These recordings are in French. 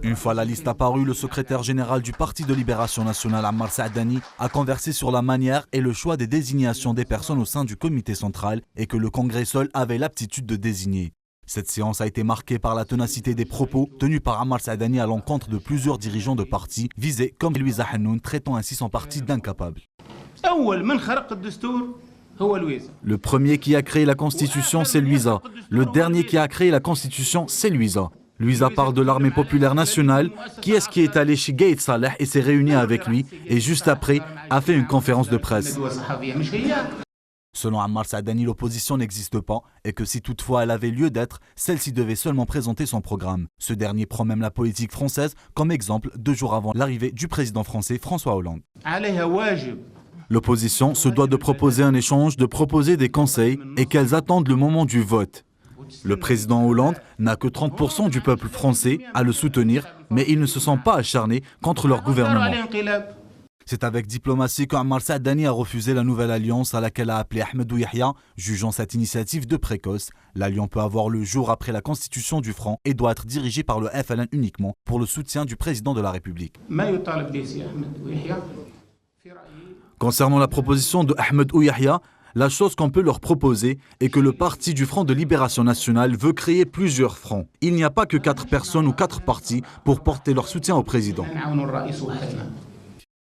Une fois la liste apparue, le secrétaire général du Parti de Libération Nationale, Ammar Saadani, a conversé sur la manière et le choix des désignations des personnes au sein du comité central et que le Congrès seul avait l'aptitude de désigner. Cette séance a été marquée par la ténacité des propos tenus par Ammar Saadani à l'encontre de plusieurs dirigeants de partis visés comme Louisa Hannoun, traitant ainsi son parti d'incapable. Le premier qui a créé la Constitution, c'est Louisa. Le dernier qui a créé la Constitution, c'est Louisa. Louisa parle de l'armée populaire nationale. Qui est-ce qui est allé chez Gaïd Saleh et s'est réuni avec lui et juste après a fait une conférence de presse? Selon Ammar Saadani, l'opposition n'existe pas et que si toutefois elle avait lieu d'être, celle-ci devait seulement présenter son programme. Ce dernier prend même la politique française comme exemple 2 jours avant l'arrivée du président français François Hollande. L'opposition se doit de proposer un échange, de proposer des conseils et qu'elles attendent le moment du vote. Le président Hollande n'a que 30% du peuple français à le soutenir, mais ils ne se sont pas acharnés contre leur gouvernement. C'est avec diplomatie qu'Ammar Saadani a refusé la nouvelle alliance à laquelle a appelé Ahmedou Yahya, jugeant cette initiative de précoce. L'alliance peut avoir le jour après la constitution du Front et doit être dirigée par le FLN uniquement pour le soutien du président de la République. Concernant la proposition de Ahmedou Yahya, la chose qu'on peut leur proposer est que le parti du Front de Libération Nationale veut créer plusieurs fronts. Il n'y a pas que 4 personnes ou 4 partis pour porter leur soutien au président.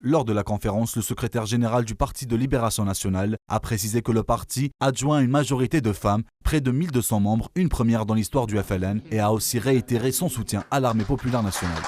Lors de la conférence, le secrétaire général du Parti de Libération Nationale a précisé que le parti adjoint une majorité de femmes, près de 1200 membres, une première dans l'histoire du FLN, et a aussi réitéré son soutien à l'armée populaire nationale.